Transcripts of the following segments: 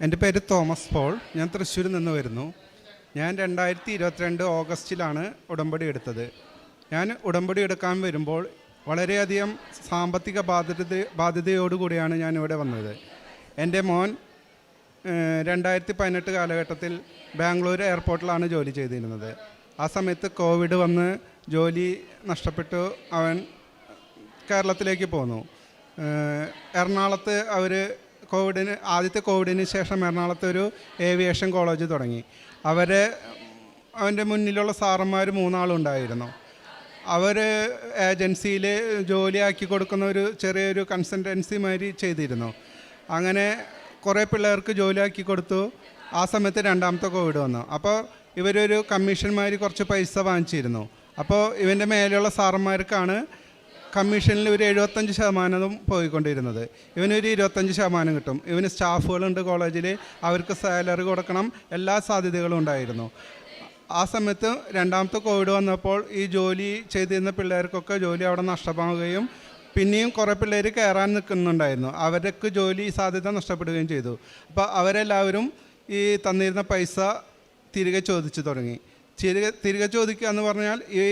എൻ്റെ പേര് Thomas Paul. ഞാൻ തൃശ്ശൂരിൽ നിന്ന് വരുന്നു. ഞാൻ 2022 ഓഗസ്റ്റിലാണ് ഉടമ്പടി എടുത്തത്. ഞാൻ ഉടമ്പടി എടുക്കാൻ വരുമ്പോൾ വളരെയധികം സാമ്പത്തിക ബാധ്യതയോടുകൂടിയാണ് ഞാനിവിടെ വന്നത്. എൻ്റെ മോൻ 2018 കാലഘട്ടത്തിൽ ബാംഗ്ലൂർ എയർപോർട്ടിലാണ് ജോലി ചെയ്തിരുന്നത്. ആ സമയത്ത് കോവിഡ് വന്ന് ജോലി നഷ്ടപ്പെട്ടു. അവൻ കേരളത്തിലേക്ക് പോന്നു. എറണാകുളത്ത് ആദ്യത്തെ കോവിഡിന് ശേഷം എറണാകുളത്ത് ഒരു ഏവിയേഷൻ കോളേജ് തുടങ്ങി. അവൻ്റെ മുന്നിലുള്ള സാറന്മാർ 3 ആളുണ്ടായിരുന്നു. അവർ ഏജൻസിയിൽ ജോലിയാക്കി കൊടുക്കുന്ന ഒരു ചെറിയൊരു കൺസൾട്ടൻസി മാതിരി ചെയ്തിരുന്നു. അങ്ങനെ കുറേ പിള്ളേർക്ക് ജോലിയാക്കി കൊടുത്തു. ആ സമയത്ത് 2ാമത്തെ കോവിഡ് വന്നു. അപ്പോൾ ഇവരൊരു കമ്മീഷന്മാർ കുറച്ച് പൈസ വാങ്ങിച്ചിരുന്നു. അപ്പോൾ ഇവൻ്റെ മേലെയുള്ള സാറന്മാർക്കാണ് കമ്മീഷനിൽ ഒരു 75% പോയിക്കൊണ്ടിരുന്നത്. ഇവനൊരു 25% കിട്ടും. ഇവന് സ്റ്റാഫുകളുണ്ട് കോളേജിൽ, അവർക്ക് സാലറി കൊടുക്കണം, എല്ലാ സാധ്യതകളും ഉണ്ടായിരുന്നു. ആ സമയത്ത് 2ാമത്തെ കോവിഡ് വന്നപ്പോൾ ഈ ജോലി ചെയ്തിരുന്ന പിള്ളേർക്കൊക്കെ ജോലി അവിടെ നഷ്ടമാവുകയും പിന്നെയും കുറേ പിള്ളേർ കയറാൻ നിൽക്കുന്നുണ്ടായിരുന്നു. അവർക്ക് ജോലി സാധ്യത നഷ്ടപ്പെടുകയും ചെയ്തു. അപ്പോൾ അവരെല്ലാവരും ഈ തന്നിരുന്ന പൈസ തിരികെ ചോദിച്ചു തുടങ്ങി. തിരികെ ചോദിക്കുക എന്ന് പറഞ്ഞാൽ ഈ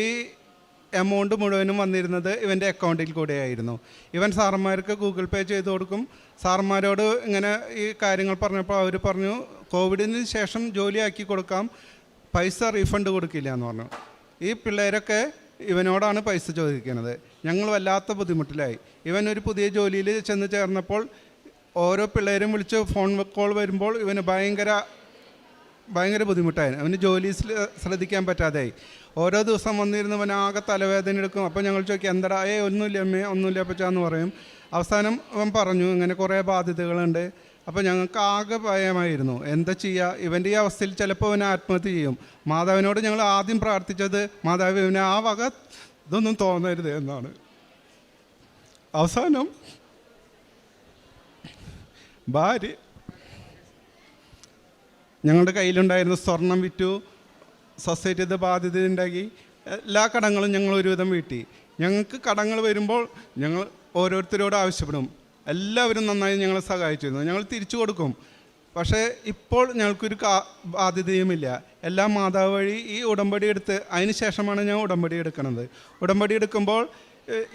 എമൗണ്ട് മുഴുവനും വന്നിരുന്നത് ഇവൻ്റെ അക്കൗണ്ടിൽ കൂടെയായിരുന്നു. ഇവൻ സാറന്മാർക്ക് ഗൂഗിൾ പേ ചെയ്ത് കൊടുക്കും. സാറന്മാരോട് ഇങ്ങനെ ഈ കാര്യങ്ങൾ പറഞ്ഞപ്പോൾ അവർ പറഞ്ഞു, കോവിഡിന് ശേഷം ജോലിയാക്കി കൊടുക്കാം, പൈസ റീഫണ്ട് കൊടുക്കില്ല എന്ന് പറഞ്ഞു. ഈ പിള്ളേരൊക്കെ ഇവനോടാണ് പൈസ ചോദിക്കുന്നത്. ഞങ്ങൾ വല്ലാത്ത ബുദ്ധിമുട്ടിലായി. ഇവൻ ഒരു പുതിയ ജോലിയിൽ ചെന്ന് ചേർന്നപ്പോൾ ഓരോ പിള്ളേരും വിളിച്ച് ഫോൺ കോൾ വരുമ്പോൾ ഇവന് ഭയങ്കര ബുദ്ധിമുട്ടായി. അവന് ജോലി ശ്രദ്ധിക്കാൻ പറ്റാതെയായി. ഓരോ ദിവസം വന്നിരുന്ന് അവനാകെ തലവേദന എടുക്കും. അപ്പോൾ ഞങ്ങൾ ചോദിക്കും, എന്താ ഒന്നുമില്ല അമ്മേ, ഒന്നുമില്ല അപ്പച്ചാന്ന് പറയും. അവസാനം അവൻ പറഞ്ഞു, ഇങ്ങനെ കുറേ ബാധ്യതകളുണ്ട്. അപ്പോൾ ഞങ്ങൾക്ക് ആകെ ഭയമായിരുന്നു, എന്താ ചെയ്യുക. ഇവൻ്റെ ഈ അവസ്ഥയിൽ ചിലപ്പോൾ അവൻ ആത്മഹത്യ ചെയ്യും. മാതാവിനോട് ഞങ്ങൾ ആദ്യം പ്രാർത്ഥിച്ചത്, മാതാവ് ഇവനെ ആ വക ഇതൊന്നും തോന്നരുത് എന്നാണ്. അവസാനം ഭാര്യ ഞങ്ങളുടെ കയ്യിലുണ്ടായിരുന്ന സ്വർണം വിറ്റു, സൊസൈറ്റിയുടെ ബാധ്യത ഉണ്ടാക്കി, എല്ലാ കടങ്ങളും ഞങ്ങൾ ഒരുവിധം വീട്ടി. ഞങ്ങൾക്ക് കടങ്ങൾ വരുമ്പോൾ ഞങ്ങൾ ഓരോരുത്തരോട് ആവശ്യപ്പെടും. എല്ലാവരും നന്നായി ഞങ്ങളെ സഹായിച്ചിരുന്നു. ഞങ്ങൾ തിരിച്ചു കൊടുക്കും. പക്ഷേ ഇപ്പോൾ ഞങ്ങൾക്കൊരു ബാധ്യതയുമില്ല. എല്ലാം മാതാവ് വഴി ഈ ഉടമ്പടി എടുത്ത് അതിന് ശേഷമാണ് ഞാൻ ഉടമ്പടി എടുക്കുന്നത്. ഉടമ്പടി എടുക്കുമ്പോൾ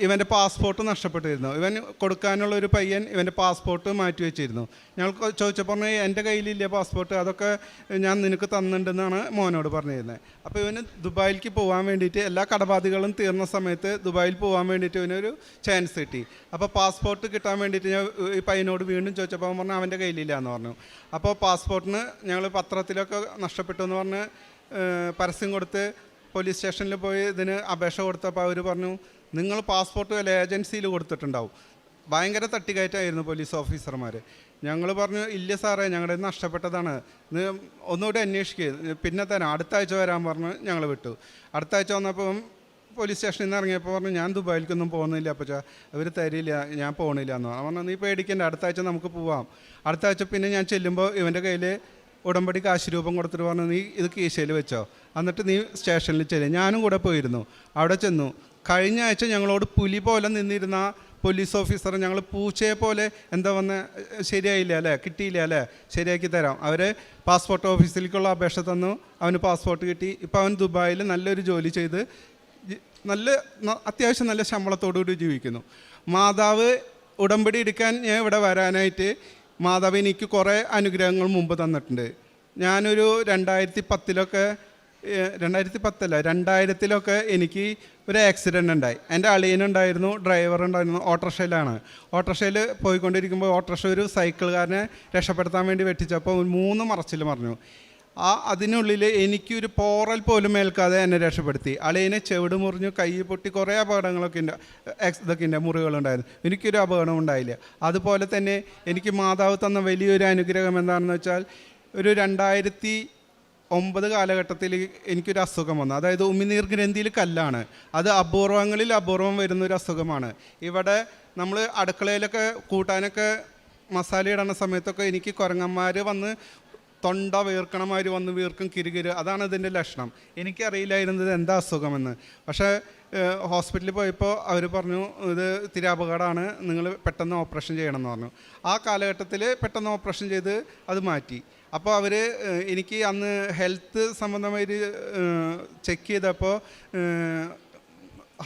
ഇവൻ്റെ പാസ്പോർട്ട് നഷ്ടപ്പെട്ടിരുന്നു. ഇവൻ കൊടുക്കാനുള്ള ഒരു പയ്യൻ ഇവൻ്റെ പാസ്പോർട്ട് മാറ്റി വെച്ചിരുന്നു. ഞങ്ങൾക്ക് ചോദിച്ചപ്പോൾ പറഞ്ഞു, എൻ്റെ കയ്യിലില്ല പാസ്പോർട്ട്, അതൊക്കെ ഞാൻ നിനക്ക് തന്നിട്ടുണ്ടെന്നാണ് മോനോട് പറഞ്ഞിരുന്നത്. അപ്പോൾ ഇവന് ദുബായിലേക്ക് പോകാൻ വേണ്ടിയിട്ട് എല്ലാ കടബാധ്യതകളും തീർന്ന സമയത്ത് ദുബായിൽ പോകാൻ വേണ്ടിയിട്ട് ഇവനൊരു ചാൻസ് കിട്ടി. അപ്പോൾ പാസ്പോർട്ട് കിട്ടാൻ വേണ്ടിയിട്ട് ഞാൻ ഈ പയ്യനോട് വീണ്ടും ചോദിച്ചപ്പോൾ അവൻ പറഞ്ഞു അവൻ്റെ കയ്യിലില്ല എന്ന് പറഞ്ഞു. അപ്പോൾ പാസ്പോർട്ടിന് ഞങ്ങൾ പത്രത്തിലൊക്കെ നഷ്ടപ്പെട്ടു എന്ന് പറഞ്ഞ് പരസ്യം കൊടുത്ത് പോലീസ് സ്റ്റേഷനിൽ പോയി ഇതിന് അപേക്ഷ കൊടുത്തപ്പോൾ അവർ പറഞ്ഞു, നിങ്ങൾ പാസ്പോർട്ട് വല്ല ഏജൻസിയിൽ കൊടുത്തിട്ടുണ്ടാവും. ഭയങ്കര തട്ടിക്കയറ്റായിരുന്നു പോലീസ് ഓഫീസർമാർ. ഞങ്ങൾ പറഞ്ഞു, ഇല്ല സാറേ, ഞങ്ങളുടെ നഷ്ടപ്പെട്ടതാണ്, ഒന്നുകൂടി അന്വേഷിക്കുക, പിന്നെ തരാം, അടുത്ത ആഴ്ച വരാൻ പറഞ്ഞ് ഞങ്ങൾ വിട്ടു. അടുത്ത ആഴ്ച വന്നപ്പം പോലീസ് സ്റ്റേഷനിൽ നിന്ന് ഇറങ്ങിയപ്പോൾ പറഞ്ഞു, ഞാൻ ദുബായിലേക്കൊന്നും പോകുന്നില്ല അപ്പച്ചാ, അവർ തരില്ല, ഞാൻ പോകണില്ല എന്ന് പറഞ്ഞു. നീ പേടിക്കണ്ട, അടുത്ത ആഴ്ച നമുക്ക് പോവാം. അടുത്ത ആഴ്ച പിന്നെ ഞാൻ ചെല്ലുമ്പോൾ ഇവൻ്റെ കയ്യിൽ ഉടമ്പടി കാശ് രൂപം കൊടുത്തിട്ട് പറഞ്ഞു, നീ ഇത് കീശയിൽ വെച്ചോ, എന്നിട്ട് നീ സ്റ്റേഷനിൽ ചെല്ലും. ഞാനും കൂടെ പോയിരുന്നു. അവിടെ ചെന്നു. കഴിഞ്ഞ ആഴ്ച ഞങ്ങളോട് പുലി പോലെ നിന്നിരുന്ന പോലീസ് ഓഫീസർ ഞങ്ങൾ പൂച്ചയെ പോലെ എന്താ ശരിയായില്ല അല്ലേ, കിട്ടിയില്ല അല്ലേ, ശരിയാക്കി തരാം. അവർ പാസ്പോർട്ട് ഓഫീസിലേക്കുള്ള അപേക്ഷ തന്നു. അവന് പാസ്പോർട്ട് കിട്ടി. ഇപ്പോൾ അവൻ ദുബായിൽ നല്ലൊരു ജോലി ചെയ്ത് അത്യാവശ്യം നല്ല ശമ്പളത്തോടുകൂടി ജീവിക്കുന്നു. മാതാവ് ഉടമ്പടി എടുക്കാൻ ഞാൻ ഇവിടെ വരാനായിട്ട് മാതാവ് എനിക്ക് കുറേ അനുഗ്രഹങ്ങൾ മുമ്പ് തന്നിട്ടുണ്ട്. ഞാനൊരു 2010 എനിക്ക് ഒരു ആക്സിഡൻ്റ് ഉണ്ടായി. എൻ്റെ അളിയനുണ്ടായിരുന്നു, ഡ്രൈവർ ഉണ്ടായിരുന്നു. ഓട്ടോറിക്ഷയിൽ പോയിക്കൊണ്ടിരിക്കുമ്പോൾ ഓട്ടോറിക്ഷ ഒരു സൈക്കിളുകാരനെ രക്ഷപ്പെടുത്താൻ വേണ്ടി വെട്ടിച്ചപ്പോൾ 3 മറച്ചിൽ മറിഞ്ഞു. അതിനുള്ളിൽ എനിക്കൊരു പോറൽ പോലും ഏൽക്കാതെ എന്നെ രക്ഷപ്പെടുത്തി. അളിയനെ ചെവിട് മുറിഞ്ഞു, കൈ പൊട്ടി, കുറേ അപകടങ്ങളൊക്കെ ഉണ്ട്, മുറികളുണ്ടായിരുന്നു. എനിക്കൊരു അപകടം ഉണ്ടായില്ല. അതുപോലെ തന്നെ എനിക്ക് മാതാവ് തന്ന വലിയൊരു അനുഗ്രഹം എന്താണെന്ന് വെച്ചാൽ, ഒരു 2009 കാലഘട്ടത്തിൽ എനിക്കൊരു അസുഖം വന്നു. അതായത് ഉമിനീർ ഗ്രന്ഥിയിൽ കല്ലാണ്. അത് അപൂർവം വരുന്നൊരു അസുഖമാണ്. ഇവിടെ നമ്മൾ അടുക്കളയിലൊക്കെ കൂട്ടാനൊക്കെ മസാല ഇടുന്ന സമയത്തൊക്കെ എനിക്ക് കുരങ്ങന്മാർ വന്ന് തൊണ്ട വീർക്കണമാതിരി വന്ന് വീർക്കും, കിരുകിര്, അതാണ് ഇതിൻ്റെ ലക്ഷണം. എനിക്കറിയില്ലായിരുന്നത് എന്താ അസുഖമെന്ന്. പക്ഷേ ഹോസ്പിറ്റലിൽ പോയപ്പോൾ അവർ പറഞ്ഞു ഇത് ഇത്തിരി അപകടമാണ്, നിങ്ങൾ പെട്ടെന്ന് ഓപ്പറേഷൻ ചെയ്യണം എന്ന് പറഞ്ഞു. ആ കാലഘട്ടത്തിൽ പെട്ടെന്ന് ഓപ്പറേഷൻ ചെയ്ത് അത് മാറ്റി. അപ്പോൾ അവർ എനിക്ക് അന്ന് ഹെൽത്ത് സംബന്ധമായിട്ട് ചെക്ക് ചെയ്തപ്പോൾ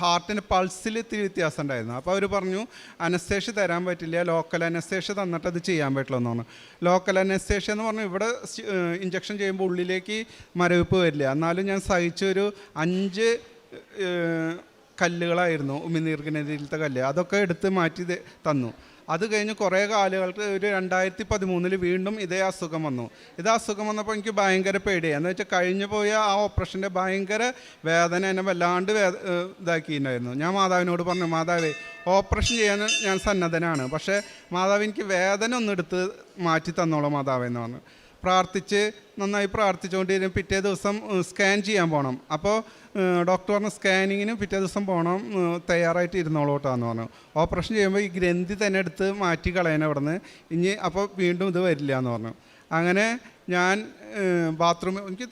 ഹാർട്ടിൻ്റെ പൾസിൽ ഇത്തിരി വ്യത്യാസം ഉണ്ടായിരുന്നു. അപ്പോൾ അവർ പറഞ്ഞു അനസ്തേഷ്യ തരാൻ പറ്റില്ല, ലോക്കൽ അനസ്തേഷ്യ തന്നിട്ട് അത് ചെയ്യാൻ പറ്റില്ല എന്ന് പറഞ്ഞു. ലോക്കൽ അനസ്തേഷ്യ എന്ന് പറഞ്ഞു ഇവിടെ ഇഞ്ചക്ഷൻ ചെയ്യുമ്പോൾ ഉള്ളിലേക്ക് മരവിപ്പ് വരില്ല. എന്നാലും ഞാൻ സഹിച്ചൊരു 5 കല്ലുകളായിരുന്നു, ഉമിനീർക്കിനെതിരിലത്തെ കല്ല്, അതൊക്കെ എടുത്ത് മാറ്റി തന്നു. അത് കഴിഞ്ഞ് കുറേ കാലങ്ങൾക്ക് ഒരു 2013 വീണ്ടും ഇതേ അസുഖം വന്നു. അസുഖം വന്നപ്പോൾ എനിക്ക് ഭയങ്കര പേടിയായി. എന്ന് വെച്ചാൽ കഴിഞ്ഞു പോയ ആ ഓപ്പറേഷൻ്റെ ഭയങ്കര വേദന എന്നെ വല്ലാണ്ട് ഇതാക്കിയിട്ടുണ്ടായിരുന്നു. ഞാൻ മാതാവിനോട് പറഞ്ഞു, മാതാവേ ഓപ്പറേഷൻ ചെയ്യാൻ ഞാൻ സന്നദ്ധനാണ്, പക്ഷേ മാതാവ് എനിക്ക് വേദന ഒന്നെടുത്ത് മാറ്റി തന്നോളൂ മാതാവേ എന്ന് പറഞ്ഞു. നന്നായി പ്രാർത്ഥിച്ചുകൊണ്ടിരുന്നു. പിറ്റേ ദിവസം സ്കാൻ ചെയ്യാൻ പോകണം. അപ്പോൾ ഡോക്ടർ പറഞ്ഞു സ്കാനിങ്ങിന് പിറ്റേ ദിവസം പോകണം, തയ്യാറായിട്ട് ഇരുന്നോളൂട്ടാന്ന് പറഞ്ഞു. ഓപ്പറേഷൻ ചെയ്യുമ്പോൾ ഈ ഗ്രന്ഥി തന്നെ എടുത്ത് മാറ്റി കളയണം അവിടെ നിന്ന്, ഇനി അപ്പോൾ വീണ്ടും ഇത് വരില്ല എന്ന് പറഞ്ഞു. അങ്ങനെ ഞാൻ ബാത്റൂമിൽ, എനിക്ക്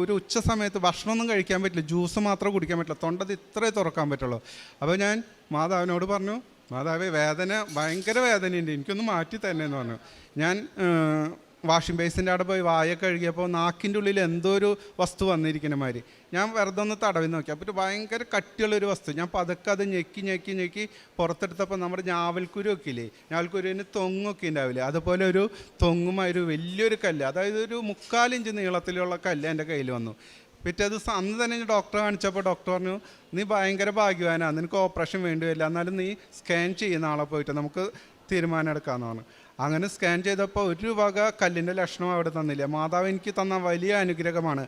ഒരു ഉച്ച സമയത്ത് ഭക്ഷണമൊന്നും കഴിക്കാൻ പറ്റില്ല, ജ്യൂസ് മാത്രം കുടിക്കാൻ പറ്റില്ല, തൊണ്ടത് ഇത്രേ തുറക്കാൻ പറ്റുള്ളൂ. അപ്പോൾ ഞാൻ മാതാവിനോട് പറഞ്ഞു, മാതാവേ വേദന ഭയങ്കര വേദനയുണ്ട്, എനിക്കൊന്ന് മാറ്റി തന്നെ എന്ന് പറഞ്ഞു. ഞാൻ വാഷിംഗ് ബേസിൻ്റെ അവിടെ പോയി വായ കഴുകിയപ്പോൾ നാക്കിൻ്റെ ഉള്ളിൽ എന്തോ ഒരു വസ്തു വന്നിരിക്കുന്ന മാതിരി. ഞാൻ വെറുതെ ഒന്ന് തടവി നോക്കി. അപ്പോൾ ഒരു ഭയങ്കര കട്ടിയുള്ളൊരു വസ്തു. ഞാൻ പതുക്കെ അത് ഞെക്കി പുറത്തെടുത്തപ്പോൾ നമ്മുടെ ഞാവൽക്കുരു ഒക്കെ ഇല്ലേ, ഞാവൽക്കുരുവിന് തൊങ്ങൊക്കെ ഉണ്ടാവില്ലേ, അതുപോലെ ഒരു തൊങ്ങുമായൊരു വലിയൊരു കല്ല്, അതായത് ഒരു 3/4 ഇഞ്ച് നീളത്തിലുള്ള കല്ല് എൻ്റെ കയ്യിൽ വന്നു. പിറ്റേ ദിവസം അന്ന് തന്നെ ഡോക്ടറെ കാണിച്ചപ്പോൾ ഡോക്ടർ പറഞ്ഞു, നീ ഭയങ്കര ഭാഗ്യവാനാണ്, നിനക്ക് ഓപ്പറേഷൻ വേണ്ടി വരില്ല, എന്നാലും നീ സ്കാൻ ചെയ്യുന്ന ആളെ പോയിട്ട് നമുക്ക് തീരുമാനം എടുക്കാമെന്ന് പറഞ്ഞു. അങ്ങനെ സ്കാൻ ചെയ്തപ്പോൾ ഒരു വക കല്ലിൻ്റെ ലക്ഷണം അവിടെ തന്നില്ല. മാതാവ് എനിക്ക് തന്ന വലിയ അനുഗ്രഹമാണ്.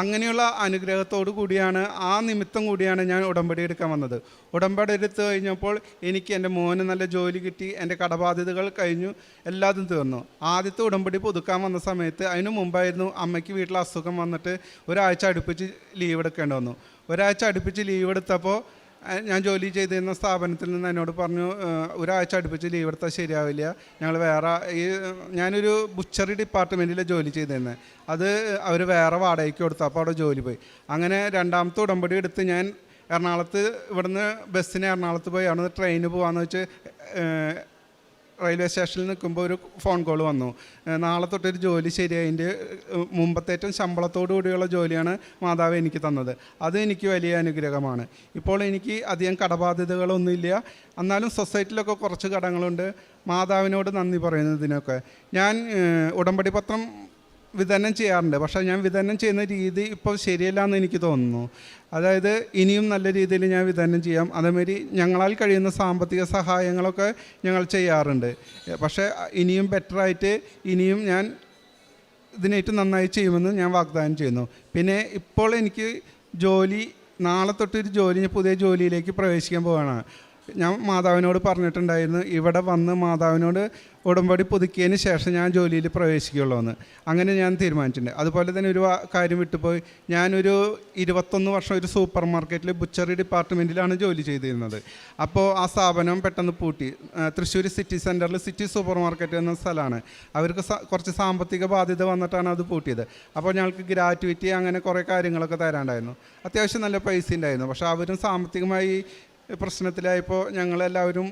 അങ്ങനെയുള്ള അനുഗ്രഹത്തോടു കൂടിയാണ്, ആ നിമിത്തം കൂടിയാണ് ഞാൻ ഉടമ്പടി എടുക്കാൻ വന്നത്. ഉടമ്പടി എടുത്ത് കഴിഞ്ഞപ്പോൾ എനിക്ക് എൻ്റെ മോന് നല്ല ജോലി കിട്ടി, എൻ്റെ കടബാധ്യതകൾ കഴിഞ്ഞു, എല്ലാതും തീർന്നു. ആദ്യത്തെ ഉടമ്പടി പുതുക്കാൻ വന്ന സമയത്ത്, അതിനു മുമ്പായിരുന്നു അമ്മയ്ക്ക് വീട്ടിൽ അസുഖം വന്നിട്ട് ഒരാഴ്ച അടുപ്പിച്ച് ലീവ് എടുക്കേണ്ടി വന്നു. ഒരാഴ്ച അടുപ്പിച്ച് ലീവ് എടുത്തപ്പോൾ ഞാൻ ജോലി ചെയ്തിരുന്ന സ്ഥാപനത്തിൽ നിന്ന് എന്നോട് പറഞ്ഞു, ഒരാഴ്ച അടുപ്പിച്ച് ലീവ് എടുത്താൽ ശരിയാവില്ല, ഞങ്ങൾ വേറെ ഞാനൊരു ബുച്ചറി ഡിപ്പാർട്ട്മെൻറ്റിൽ ജോലി ചെയ്തിരുന്നത്, അത് അവർ വേറെ വാടകയ്ക്ക് കൊടുത്തു. അപ്പോൾ അവിടെ ജോലി പോയി. അങ്ങനെ രണ്ടാമത്തെ ഉടമ്പടി എടുത്ത് ഞാൻ എറണാകുളത്ത്, ഇവിടുന്ന് ബസ്സിന് എറണാകുളത്ത് പോയി, അവിടെ നിന്ന് ട്രെയിന് പോകാമെന്ന് വെച്ച് റെയിൽവേ സ്റ്റേഷനിൽ നിൽക്കുമ്പോൾ ഒരു ഫോൺ കോൾ വന്നു, നാളെ തൊട്ടൊരു ജോലി ശരിയായി, അതിൻ്റെ മുമ്പത്തേറ്റവും ശമ്പളത്തോടു കൂടിയുള്ള ജോലിയാണ് മാതാവ് എനിക്ക് തന്നത്. അത് എനിക്ക് വലിയ അനുഗ്രഹമാണ്. ഇപ്പോൾ എനിക്ക് അധികം കടബാധ്യതകളൊന്നുമില്ല, എന്നാലും സൊസൈറ്റിയിലൊക്കെ കുറച്ച് കടങ്ങളുണ്ട്. മാതാവിനോട് നന്ദി പറയുന്നതിനൊക്കെ. ഞാൻ ഉടമ്പടി പത്രം വിതരണം ചെയ്യാറുണ്ട്, പക്ഷേ ഞാൻ വിതരണം ചെയ്യുന്ന രീതി ഇപ്പോൾ ശരിയല്ല എന്ന് എനിക്ക് തോന്നുന്നു. അതായത് ഇനിയും നല്ല രീതിയിൽ ഞാൻ വിതരണം ചെയ്യാം. അതേമാതിരി ഞങ്ങളാൽ കഴിയുന്ന സാമ്പത്തിക സഹായങ്ങളൊക്കെ ഞങ്ങൾ ചെയ്യാറുണ്ട്. പക്ഷേ ഇനിയും ബെറ്ററായിട്ട് ഇനിയും ഞാൻ ഇതിനേറ്റവും നന്നായി ചെയ്യുമെന്ന് ഞാൻ വാഗ്ദാനം ചെയ്യുന്നു. പിന്നെ ഇപ്പോൾ എനിക്ക് നാളെ തൊട്ടൊരു ഞാൻ പുതിയ ജോലിയിലേക്ക് പ്രവേശിക്കാൻ പോവുകയാണ്. ഞാൻ മാതാവിനോട് പറഞ്ഞിട്ടുണ്ടായിരുന്നു, ഇവിടെ വന്ന് മാതാവിനോട് ഉടമ്പടി പുതുക്കിയതിന് ശേഷം ഞാൻ ജോലിയിൽ പ്രവേശിക്കുകയുള്ളൂ എന്ന്. അങ്ങനെ ഞാൻ തീരുമാനിച്ചിട്ടുണ്ട്. അതുപോലെ തന്നെ ഒരു കാര്യം വിട്ടുപോയി, ഞാനൊരു 21 വർഷം ഒരു സൂപ്പർ മാർക്കറ്റിൽ ബുച്ചറി ഡിപ്പാർട്ട്മെൻറ്റിലാണ് ജോലി ചെയ്തിരുന്നത്. അപ്പോൾ ആ സ്ഥാപനം പെട്ടെന്ന് പൂട്ടി. തൃശ്ശൂർ സിറ്റി സെൻറ്ററിൽ സിറ്റി സൂപ്പർ മാർക്കറ്റ് എന്ന സ്ഥലമാണ്. അവർക്ക് കുറച്ച് സാമ്പത്തിക ബാധ്യത വന്നിട്ടാണ് അത് പൂട്ടിയത്. അപ്പോൾ ഞങ്ങൾക്ക് ഗ്രാറ്റുവിറ്റി അങ്ങനെ കുറേ കാര്യങ്ങളൊക്കെ തരാണ്ടായിരുന്നു. അത്യാവശ്യം നല്ല പൈസ ഉണ്ടായിരുന്നു. പക്ഷേ അവരും സാമ്പത്തികമായി പ്രശ്നത്തിലായപ്പോൾ ഞങ്ങളെല്ലാവരും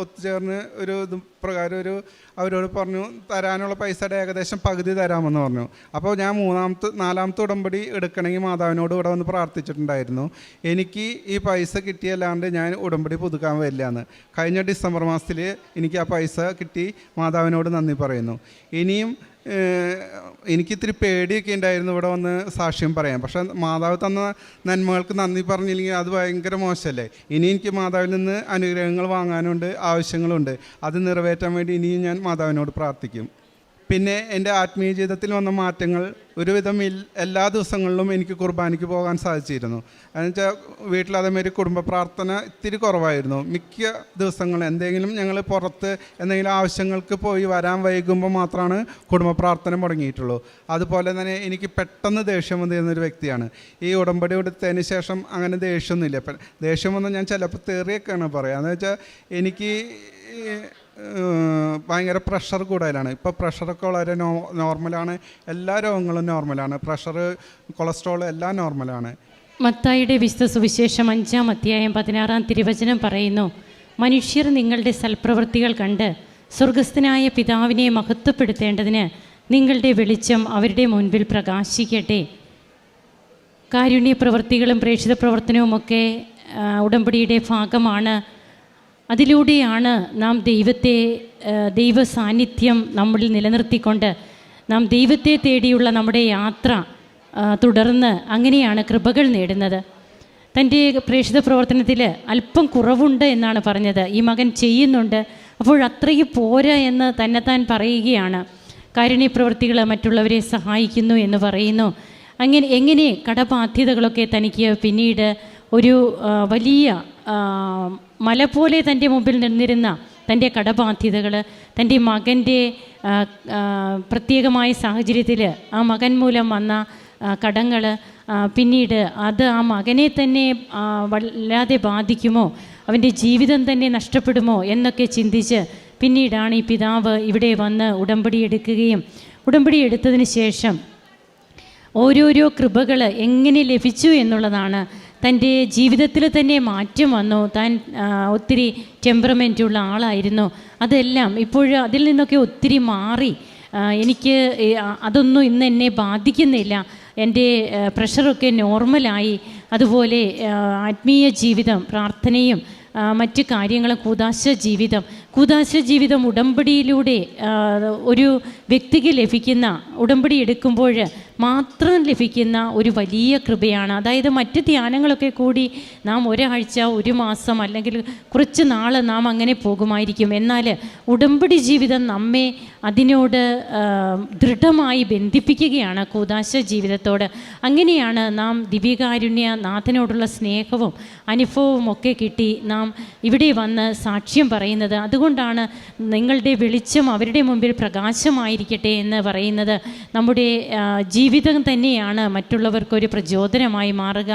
ഒത്തുചേർന്ന് ഇത് പ്രകാരം അവരോട് പറഞ്ഞു, തരാനുള്ള പൈസയുടെ ഏകദേശം പകുതി തരാമെന്ന് പറഞ്ഞു. അപ്പോൾ ഞാൻ 4ാമത്തെ ഉടമ്പടി എടുക്കണമെങ്കിൽ മാതാവിനോട് ഇവിടെ വന്ന് പ്രാർത്ഥിച്ചിട്ടുണ്ടായിരുന്നു, എനിക്ക് ഈ പൈസ കിട്ടിയല്ലാണ്ട് ഞാൻ ഉടമ്പടി പുതുക്കാൻ വരില്ല എന്ന്. കഴിഞ്ഞ ഡിസംബർ മാസത്തിൽ എനിക്ക് ആ പൈസ കിട്ടി. മാതാവിനോട് നന്ദി പറയുന്നു. ഇനിയും എനിക്കിത്തിരി പേടിയൊക്കെ ഉണ്ടായിരുന്നു ഇവിടെ വന്ന് സാക്ഷ്യം പറയാം. പക്ഷേ മാതാവ് തന്ന നന്മകൾക്ക് നന്ദി പറഞ്ഞില്ലെങ്കിൽ അത് ഭയങ്കര മോശമല്ലേ. ഇനി എനിക്ക് മാതാവിൽ നിന്ന് അനുഗ്രഹങ്ങൾ വാങ്ങാനുണ്ട്, ആവശ്യങ്ങളുണ്ട്. അത് നിറവേറ്റാൻ വേണ്ടി ഇനിയും ഞാൻ മാതാവിനോട് പ്രാർത്ഥിക്കും. പിന്നെ എൻ്റെ ആത്മീയ ജീവിതത്തിൽ വന്ന മാറ്റങ്ങൾ, ഒരുവിധം എല്ലാ ദിവസങ്ങളിലും എനിക്ക് കുർബാനയ്ക്ക് പോകാൻ സാധിച്ചിരുന്നു. എന്നുവെച്ചാൽ വീട്ടിൽ അതേമാതിരി കുടുംബ പ്രാർത്ഥന ഇത്തിരി കുറവായിരുന്നു. മിക്ക ദിവസങ്ങളും എന്തെങ്കിലും ഞങ്ങൾ പുറത്ത് എന്തെങ്കിലും ആവശ്യങ്ങൾക്ക് പോയി വരാൻ വൈകുമ്പോൾ മാത്രമാണ് കുടുംബ പ്രാർത്ഥന മുടങ്ങിയിട്ടുള്ളൂ. അതുപോലെ തന്നെ എനിക്ക് പെട്ടെന്ന് ദേഷ്യം വന്നിരുന്നൊരു വ്യക്തിയാണ്. ഈ ഉടമ്പടി എടുത്തതിന് ശേഷം അങ്ങനെ ദേഷ്യമൊന്നുമില്ല. ദേഷ്യം വന്ന് ഞാൻ ചിലപ്പോൾ തെറിയൊക്കെയാണ് പറയുക. എന്ന് വെച്ചാൽ എനിക്ക് ഭയങ്കര പ്രഷർ കൂടുതലാണ്. ഇപ്പോൾ പ്രഷറൊക്കെ വളരെ നോർമലാണ്. എല്ലാ രോഗങ്ങളും നോർമലാണ്. പ്രഷർ, കൊളസ്ട്രോൾ എല്ലാം നോർമലാണ്. മത്തായിയുടെ വിശുദ്ധ സുവിശേഷം 5-ാം അധ്യായം 16-ാം തിരുവചനം പറയുന്നു, മനുഷ്യർ നിങ്ങളുടെ സൽപ്രവൃത്തികൾ കണ്ട് സ്വർഗസ്ഥനായ പിതാവിനെ മഹത്വപ്പെടുത്തേണ്ടതിന് നിങ്ങളുടെ വെളിച്ചം അവരുടെ മുൻപിൽ പ്രകാശിക്കട്ടെ. കാരുണ്യ പ്രവൃത്തികളും പ്രേക്ഷിത പ്രവർത്തനവുമൊക്കെ ഉടമ്പടിയുടെ ഭാഗമാണ്. അതിലൂടെയാണ് നാം ദൈവ സാന്നിധ്യം നമ്മളിൽ നിലനിർത്തിക്കൊണ്ട് നാം ദൈവത്തെ തേടിയുള്ള നമ്മുടെ യാത്ര തുടർന്ന് അങ്ങനെയാണ് കൃപകൾ നേടുന്നത്. തൻ്റെ പ്രേക്ഷിത പ്രവർത്തനത്തിൽ അല്പം കുറവുണ്ട് എന്നാണ് പറഞ്ഞത്. ഈ മകൻ ചെയ്യുന്നുണ്ട്, അപ്പോൾ അത്രയും പോരാ എന്ന് തന്നെത്താൻ പറയുകയാണ്. കാരുണ്യ പ്രവൃത്തികൾ മറ്റുള്ളവരെ സഹായിക്കുന്നു എന്ന് പറയുന്നു. എങ്ങനെ കടബാധ്യതകളൊക്കെ തനിക്ക് പിന്നീട് ഒരു വലിയ മല പോലെ തൻ്റെ മുമ്പിൽ നിന്നിരുന്ന തൻ്റെ കടബാധ്യതകൾ, തൻ്റെ മകൻ്റെ പ്രത്യേകമായ സാഹചര്യത്തിൽ ആ മകൻ മൂലം വന്ന കടങ്ങൾ, പിന്നീട് അത് ആ മകനെ തന്നെ വല്ലാതെ ബാധിക്കുമോ, അവൻ്റെ ജീവിതം തന്നെ നഷ്ടപ്പെടുമോ എന്നൊക്കെ ചിന്തിച്ച് പിന്നീടാണ് ഈ പിതാവ് ഇവിടെ വന്ന് ഉടമ്പടി എടുക്കുകയും ഉടമ്പടി എടുത്തതിന് ശേഷം ഓരോരോ കൃപകൾ എങ്ങനെ ലഭിച്ചു എന്നുള്ളതാണ്. തൻ്റെ ജീവിതത്തിൽ തന്നെ മാറ്റം വന്നു. താൻ ഒത്തിരി ടെമ്പറമെൻറ്റുള്ള ആളായിരുന്നു. അതെല്ലാം ഇപ്പോഴും അതിൽ നിന്നൊക്കെ ഒത്തിരി മാറി. എനിക്ക് അതൊന്നും ഇന്ന് എന്നെ ബാധിക്കുന്നില്ല, എൻ്റെ പ്രഷറൊക്കെ നോർമലായി. അതുപോലെ ആത്മീയ ജീവിതം, പ്രാർത്ഥനയും മറ്റ് കാര്യങ്ങളും, കൂദാശ ജീവിതം ഉടമ്പടിയിലൂടെ ഒരു വ്യക്തിക്ക് ലഭിക്കുന്ന, ഉടമ്പടി എടുക്കുമ്പോൾ മാത്രം ലഭിക്കുന്ന ഒരു വലിയ കൃപയാണ്. അതായത് മറ്റ് ധ്യാനങ്ങളൊക്കെ കൂടി നാം ഒരാഴ്ച, ഒരു മാസം അല്ലെങ്കിൽ കുറച്ച് നാൾ നാം അങ്ങനെ പോകുമായിരിക്കും. എന്നാൽ ഉടമ്പടി ജീവിതം നമ്മെ അതിനോട് ദൃഢമായി ബന്ധിപ്പിക്കുകയാണ്, കൂദാശ ജീവിതത്തോട്. അങ്ങനെയാണ് നാം ദിവ്യകാരുണ്യ നാഥനോടുള്ള സ്നേഹവും അനുഭവവും ഒക്കെ കിട്ടി നാം ഇവിടെ വന്ന് സാക്ഷ്യം പറയുന്നത്. അതുകൊണ്ടാണ് നിങ്ങളുടെ വെളിച്ചം അവരുടെ മുമ്പിൽ പ്രകാശമായിരിക്കട്ടെ എന്ന് പറയുന്നത്. നമ്മുടെ ജീവിതം തന്നെയാണ് മറ്റുള്ളവർക്കൊരു പ്രചോദനമായി മാറുക.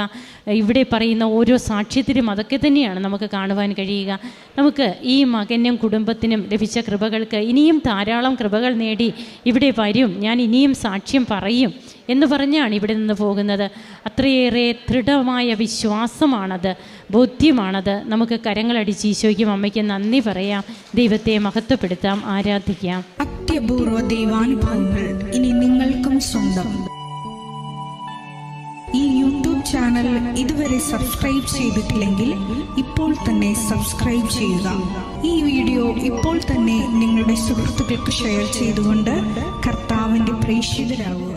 ഇവിടെ പറയുന്ന ഓരോ സാക്ഷ്യത്തിലും അതൊക്കെ തന്നെയാണ് നമുക്ക് കാണുവാൻ കഴിയുക. നമുക്ക് ഈ മകനും കുടുംബത്തിനും ലഭിച്ച കൃപകൾക്ക് ഇനിയും ധാരാളം കൃപകൾ നേടി ഇവിടെ വരും, ഞാൻ ഇനിയും സാക്ഷ്യം പറയും എന്ന് പറഞ്ഞാണ് ഇവിടെ നിന്ന് പോകുന്നത്. അത്രയേറെ ദൃഢമായ വിശ്വാസമാണത്, ബോധ്യമാണത്. നമുക്ക് കരങ്ങളടിച്ച് ഈശോയ്ക്കും അമ്മയ്ക്കും നന്ദി പറയാം, ദൈവത്തെ മഹത്വപ്പെടുത്താം, ആരാധിക്കാം. അത്യപൂർവ ദൈവാനുഭവങ്ങൾ ഇനി നിങ്ങൾക്കും സ്വന്തം. ഈ യൂട്യൂബ് ചാനൽ ഇതുവരെ സബ്സ്ക്രൈബ് ചെയ്തിട്ടില്ലെങ്കിൽ ഇപ്പോൾ തന്നെ സബ്സ്ക്രൈബ് ചെയ്യുക. ഈ വീഡിയോ ഇപ്പോൾ തന്നെ നിങ്ങളുടെ സുഹൃത്തുക്കൾക്ക് ഷെയർ ചെയ്തുകൊണ്ട് കർത്താവിൻ്റെ പ്രേക്ഷിതരാകുക.